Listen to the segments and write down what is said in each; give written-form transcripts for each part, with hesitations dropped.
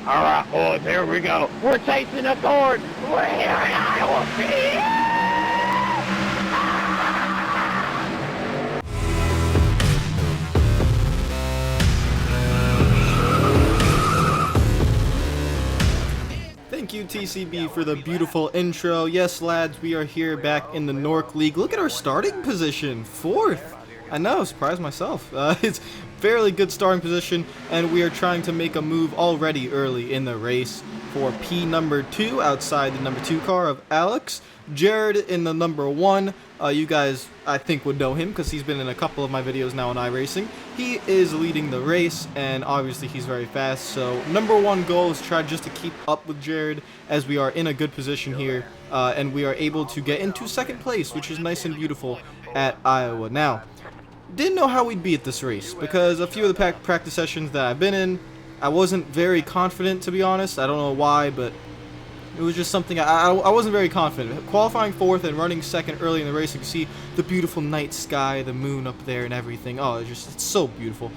Alright, boys, here we go. We're chasing a cord. We're here in Iowa. Thank you, TCB, for the beautiful intro. Yes, lads, we are here back in the NORC League. Look at our starting position, 4th. I know, surprised myself. It's fairly good starting position, and we are trying to make a move already early in the race for P number 2 outside the number 2 car of Alex. Jared in the number 1. You guys, I think, would know him because he's been in a couple of my videos now on iRacing. He is leading the race, and obviously he's very fast. So number 1 goal is try just to keep up with Jared as we are in a good position here, and we are able to get into 2nd place, which is nice and beautiful at Iowa. Now, didn't know how we'd be at this race because a few of the practice sessions that I've been in, I wasn't very confident, to be honest. I don't know why, but it was just something I wasn't very confident. Qualifying 4th and running 2nd early in the race, you can see the beautiful night sky, the moon up there and everything. Oh, it's so beautiful.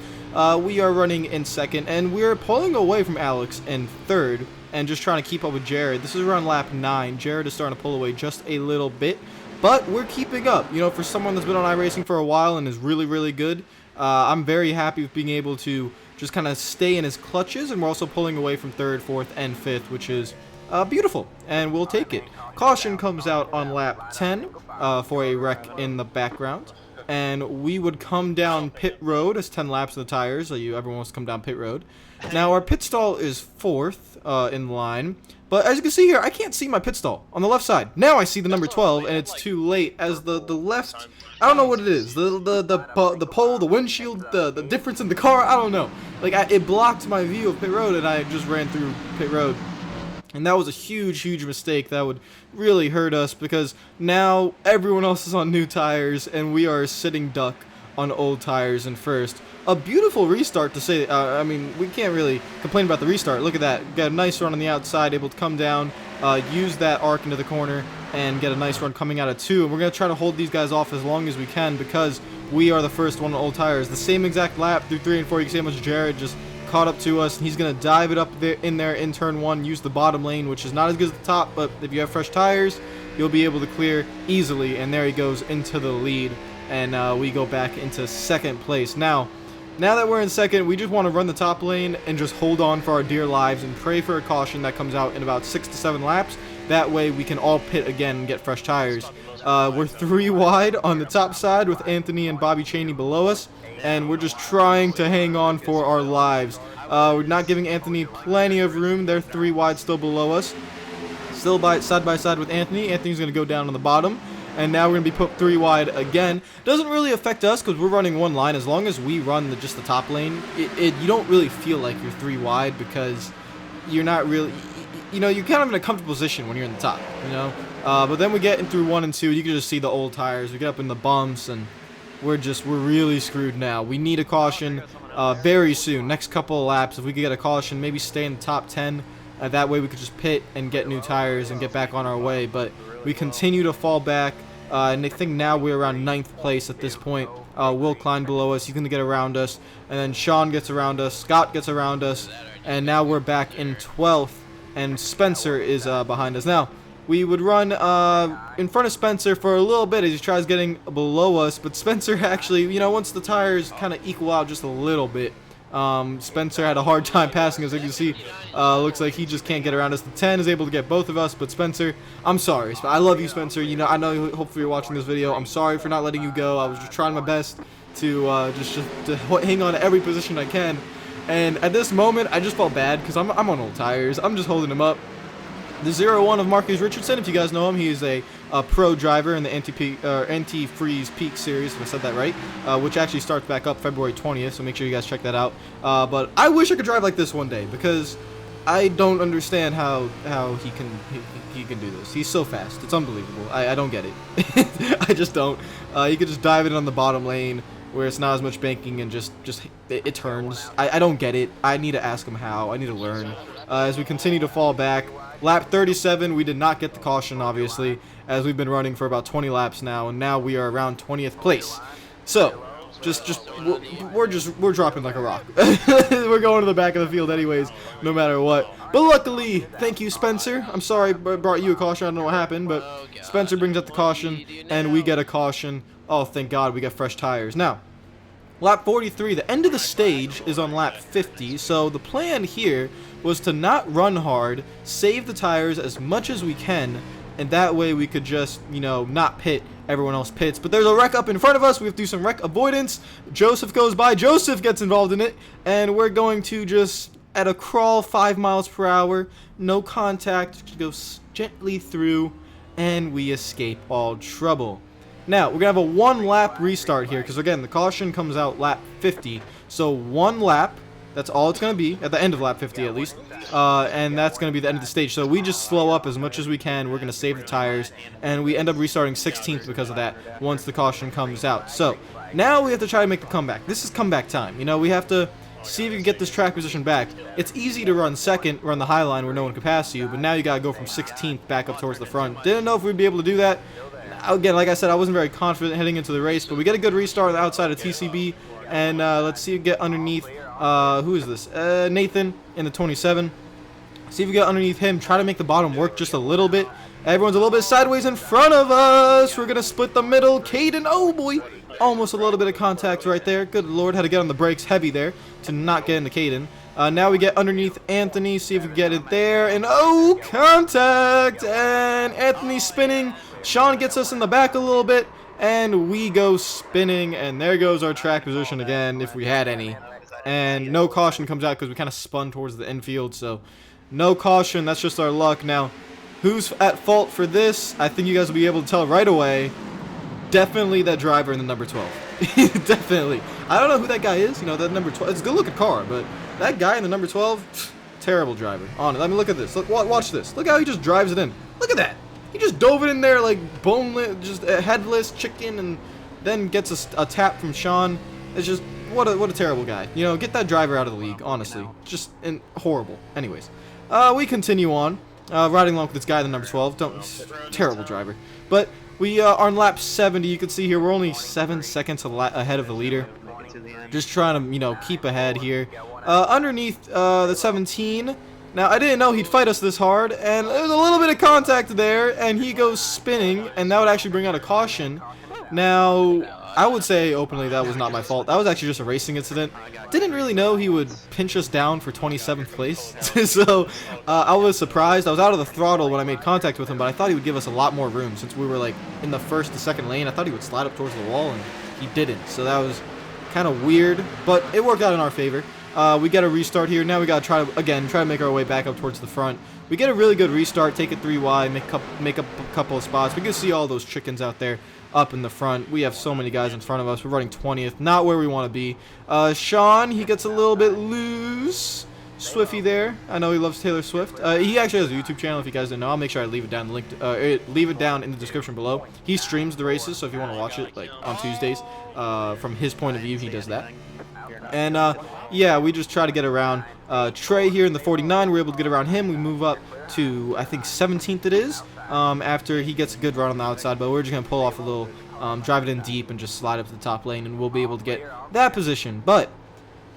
We are running in 2nd, and we're pulling away from Alex in 3rd and just trying to keep up with Jared. This is around lap 9. Jared is starting to pull away just a little bit, but we're keeping up. You know, for someone that's been on iRacing for a while and is really, really good, I'm very happy with being able to just kind of stay in his clutches, and we're also pulling away from 3rd, 4th, and 5th, which is beautiful, and we'll take it. Caution comes out on lap 10 for a wreck in the background, and we would come down pit road as 10 laps of the tires, so everyone wants to come down pit road. Now, our pit stall is 4th in line, but as you can see here, I can't see my pit stall on the left side. Now I see the number 12, and it's too late, as the left, I don't know what it is, the pole, the windshield, the difference in the car, I don't know. Like, it blocked my view of pit road, and I just ran through pit road. And that was a huge mistake that would really hurt us, because now everyone else is on new tires and we are sitting duck on old tires in 1st. A beautiful restart to say. I mean, we can't really complain about the restart. Look at that. Got a nice run on the outside, able to come down, use that arc into the corner, and get a nice run coming out of 2. And we're going to try to hold these guys off as long as we can because we are the first one on old tires. The same exact lap through 3 and 4. You can see how much Jared just caught up to us, and he's going to dive it up there in turn 1, use the bottom lane, which is not as good as the top, but if you have fresh tires, you'll be able to clear easily. And there he goes into the lead, and we go back into 2nd place. Now that we're in 2nd, we just want to run the top lane and just hold on for our dear lives and pray for a caution that comes out in about 6 to 7 laps. That way we can all pit again and get fresh tires. We're 3 wide on the top side with Anthony and Bobby Cheney below us, and we're just trying to hang on for our lives. We're not giving Anthony plenty of room. They're 3 wide still below us. Still side by side with Anthony. Anthony's going to go down on the bottom. And now we're going to be put 3 wide again. Doesn't really affect us because we're running 1 line. As long as we run just the top lane, you don't really feel like you're 3 wide because you're not really, you know, you're kind of in a comfortable position when you're in the top, you know. But then we get in through 1 and 2. You can just see the old tires. We get up in the bumps, and we're really screwed now. We need a caution very soon. Next couple of laps, if we could get a caution, maybe stay in the top 10. That way we could just pit and get new tires and get back on our way. But we continue to fall back, and I think now we're around 9th place at this point. Will Klein below us. He's going to get around us. And then Sean gets around us. Scott gets around us. And now we're back in 12th. And Spencer is behind us. Now, we would run in front of Spencer for a little bit as he tries getting below us. But Spencer actually, you know, once the tires kind of equal out just a little bit, Spencer had a hard time passing, as you can see. Looks like he just can't get around us. The 10 is able to get both of us, but Spencer, I'm sorry. I love you, Spencer. You know, I know hopefully you're watching this video. I'm sorry for not letting you go. I was just trying my best to just to hang on to every position I can. And at this moment, I just felt bad because I'm on old tires. I'm just holding him up. The 0-1 of Marcus Richardson, if you guys know him, he is a pro driver in the Anti-Freeze Peak Series, if I said that right, which actually starts back up February 20th, so make sure you guys check that out. But I wish I could drive like this one day, because I don't understand how he can do this. He's so fast. It's unbelievable. I don't get it. I just don't. He could just dive it on the bottom lane, where it's not as much banking and just it turns. I don't get it. I need to ask him how. I need to learn. As we continue to fall back, lap 37, we did not get the caution, obviously, as we've been running for about 20 laps now, and now we are around 20th place. So, we're dropping like a rock. We're going to the back of the field anyways, no matter what. But luckily, thank you, Spencer. I'm sorry I brought you a caution. I don't know what happened, but Spencer brings up the caution, and we get a caution. Oh, thank God, we get fresh tires. Now, lap 43, the end of the stage is on lap 50, so the plan here was to not run hard, save the tires as much as we can, and that way we could just, you know, not pit. Everyone else pits. But there's a wreck up in front of us. We have to do some wreck avoidance. Joseph goes by. Joseph gets involved in it, and we're going to just, at a crawl, 5 miles per hour, no contact, just go gently through, and we escape all trouble. Now, we're going to have a 1 lap restart here, because again, the caution comes out lap 50, so 1 lap, that's all it's going to be, at the end of lap 50 at least, and that's going to be the end of the stage. So we just slow up as much as we can, we're going to save the tires, and we end up restarting 16th because of that, once the caution comes out. So, now we have to try to make the comeback. This is comeback time, you know, we have to see if we can get this track position back. It's easy to run second, run the high line where no one can pass you, but now you got to go from 16th back up towards the front. Didn't know if we'd be able to do that. Again, like I said, I wasn't very confident heading into the race, but we get a good restart on the outside of TCB, and let's see if we get underneath, who is this? Nathan in the 27. See if we get underneath him, try to make the bottom work just a little bit. Everyone's a little bit sideways in front of us. We're going to split the middle. Caden, oh boy, almost a little bit of contact right there. Good Lord, had to get on the brakes heavy there to not get into Caden. Now we get underneath Anthony, see if we can get it there, and oh, contact, and Anthony's spinning. Sean gets us in the back a little bit, and we go spinning, and there goes our track position again, if we had any. And no caution comes out because we kind of spun towards the infield, so no caution, that's just our luck. Now, who's at fault for this? I think you guys will be able to tell right away. Definitely that driver in the number 12. Definitely. I don't know who that guy is, you know, that number 12. It's a good-looking car, but that guy in the number 12, terrible driver. Honestly, I mean, look at this. Look, watch this. Look how he just drives it in. Look at that. He just dove it in there like boneless, just a headless chicken, and then gets a tap from Sean. It's just, what a terrible guy. You know, get that driver out of the league, honestly. Just horrible. Anyways, we continue on, riding along with this guy in the number 12. Terrible driver. But we are on lap 70. You can see here we're only 7 seconds ahead of the leader. Just trying to, you know, keep ahead here. Underneath the 17. Now, I didn't know he'd fight us this hard, and there's a little bit of contact there, and he goes spinning, and that would actually bring out a caution. Now, I would say openly that was not my fault. That was actually just a racing incident. Didn't really know he would pinch us down for 27th place, so I was surprised. I was out of the throttle when I made contact with him, but I thought he would give us a lot more room since we were like in the first to second lane. I thought he would slide up towards the wall, and he didn't, so that was kind of weird, but it worked out in our favor. We get a restart here. Now we gotta try to make our way back up towards the front. We get a really good restart, take it 3 wide, make up a couple of spots. We can see all those chickens out there up in the front. We have so many guys in front of us. We're running 20th, not where we want to be. Sean, he gets a little bit loose. Swifty there. I know he loves Taylor Swift. He actually has a YouTube channel. If you guys didn't know, I'll make sure I leave it down leave it down in the description below. He streams the races, so if you want to watch it like on Tuesdays, from his point of view, he does that. And yeah, we just try to get around Trey here in the 49. We're able to get around him. We move up to, I think, 17th it is, after he gets a good run on the outside. But we're just going to pull off a little, drive it in deep and just slide up to the top lane, and we'll be able to get that position. But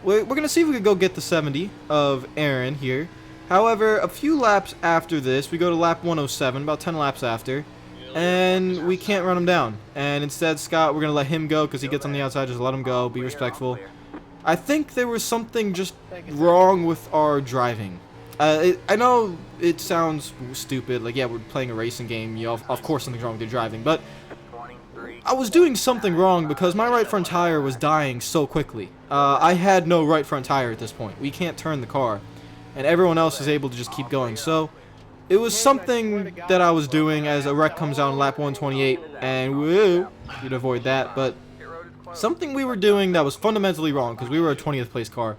we're going to see if we can go get the 70 of Aaron here. However, a few laps after this, we go to lap 107, about 10 laps after, and we can't run him down. And instead, Scott, we're going to let him go because he gets on the outside. Just let him go. Be respectful. I think there was something just wrong with our driving. I know it sounds stupid, like, yeah, we're playing a racing game, you know, of course something's wrong with your driving, but I was doing something wrong because my right front tire was dying so quickly. I had no right front tire at this point. We can't turn the car, and everyone else is able to just keep going. So it was something that I was doing as a wreck comes out in lap 128, and woo, you'd avoid that, but something we were doing that was fundamentally wrong because we were a 20th place car,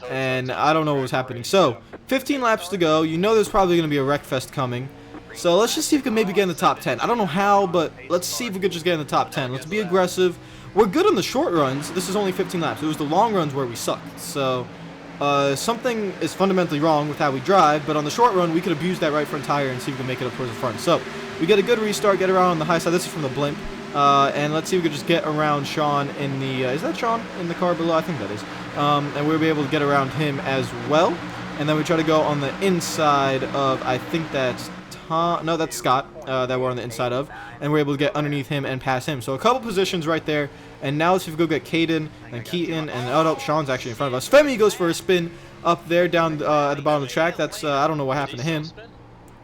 and I don't know what was happening. So 15 laps to go. You know there's probably going to be a wreck fest coming. So let's just see if we can maybe get in the top 10. I don't know how, but let's see if we could just get in the top 10. Let's be aggressive. We're good on the short runs. This is only 15 laps. It was the long runs where we sucked. So something is fundamentally wrong with how we drive, but on the short run, we could abuse that right front tire and see if we can make it up towards the front. So we get a good restart, get around on the high side. This is from the blimp. And let's see if we could just get around Sean in the, is that Sean in the car below? I think that is. And we'll be able to get around him as well. And then we try to go on the inside of, I think that's Tom, no, that's Scott, that we're on the inside of. And we're able to get underneath him and pass him. So a couple positions right there. And now let's see if we go get Caden and Keaton. And, oh no, Sean's actually in front of us. Femi goes for a spin up there down at the bottom of the track. That's, I don't know what happened to him.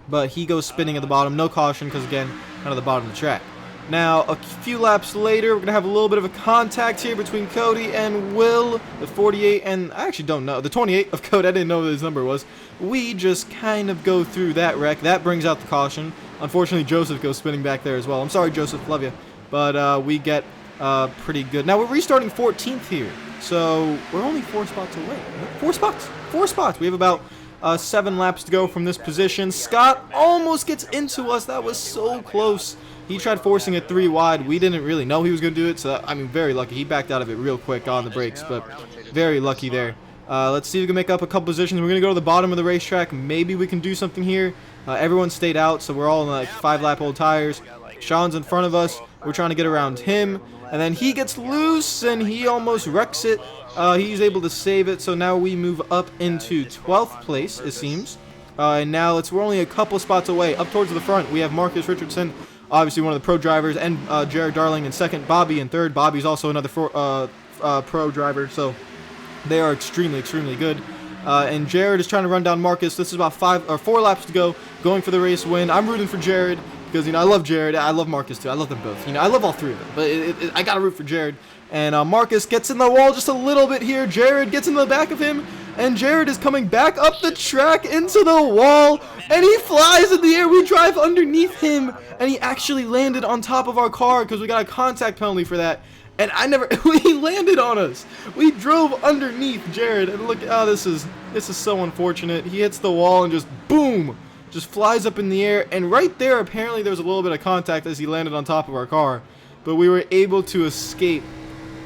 But he goes spinning at the bottom. No caution because, again, kind of the bottom of the track. Now, a few laps later, we're going to have a little bit of a contact here between Cody and Will, the 48, and I actually don't know, the 28 of Cody, I didn't know what his number was. We just kind of go through that wreck. That brings out the caution. Unfortunately, Joseph goes spinning back there as well. I'm sorry, Joseph, love you. But we get pretty good. Now, we're restarting 14th here, so we're only 4 spots away. 4 spots. 4 spots. We have about 7 laps to go from this position. Scott almost gets into us. That was so close. He tried forcing it 3 wide. We didn't really know he was going to do it, so I mean, very lucky. He backed out of it real quick on the brakes, but very lucky there. Let's see if we can make up a couple positions. We're going to go to the bottom of the racetrack. Maybe we can do something here. Everyone stayed out, so we're all in like 5-lap old tires. Sean's in front of us. We're trying to get around him, and then he gets loose, and he almost wrecks it. He's able to save it, so now we move up into 12th place, it seems. And now we're only a couple spots away. Up towards the front, we have Marcus Richardson, obviously one of the pro drivers, and Jared Darling in second, Bobby in third. Bobby's also another pro driver, so they are extremely, extremely good. And Jared is trying to run down Marcus. This is about 4 laps to go, going for the race win. I'm rooting for Jared because, you know, I love Jared. I love Marcus too. I love them both. You know, I love all 3 of them, but I gotta root for Jared. And Marcus gets in the wall just a little bit here. Jared gets in the back of him, and Jared is coming back up the track into the wall, and he flies in the air. We drive underneath him, and he actually landed on top of our car because we got a contact penalty for that. And he landed on us. We drove underneath Jared, and look, oh, this is so unfortunate. He hits the wall and just boom, just flies up in the air. And right there, apparently there was a little bit of contact as he landed on top of our car, but we were able to escape.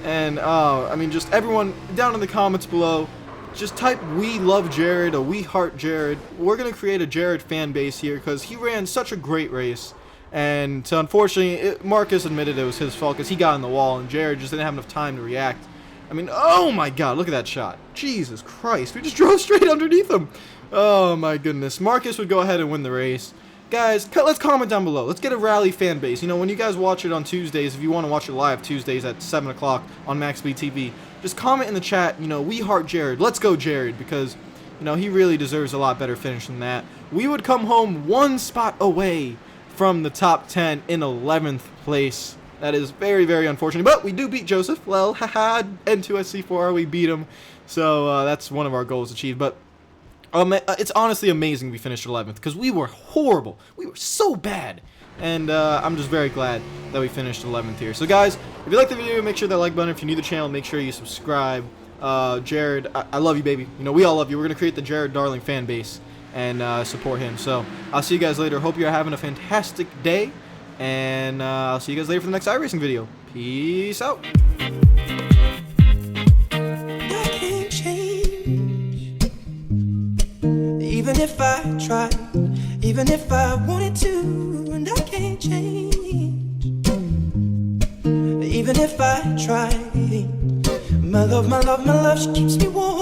And I mean, just everyone down in the comments below, just type "We love Jared" or "We heart Jared." We're gonna create a Jared fan base here because he ran such a great race. And so unfortunately, Marcus admitted it was his fault because he got in the wall, and Jared just didn't have enough time to react. I mean, oh my God, look at that shot! Jesus Christ, we just drove straight underneath him. Oh my goodness, Marcus would go ahead and win the race. Guys, let's comment down below. Let's get a rally fan base. You know, when you guys watch it on Tuesdays, if you want to watch it live Tuesdays at 7 o'clock on MaxB TV, just comment in the chat, you know, "We heart Jared." Let's go Jared, because, you know, he really deserves a lot better finish than that. We would come home 1 spot away from the top 10 in 11th place. That is very, very unfortunate. But we do beat Joseph. Well, haha, N2SC4R, we beat him. So that's one of our goals achieved. But it's honestly amazing we finished 11th because we were horrible. We were so bad. And I'm just very glad that we finished 11th here. So guys, if you like the video, make sure that like button. If you're new to the channel, make sure you subscribe. Jared, I love you, baby. You know, we all love you. We're going to create the Jared Darling fan base and support him. So I'll see you guys later. Hope you're having a fantastic day. And I'll see you guys later for the next iRacing video. Peace out. Even if I tried, even if I wanted to, and I can't change. Even if I tried, my love, she keeps me warm.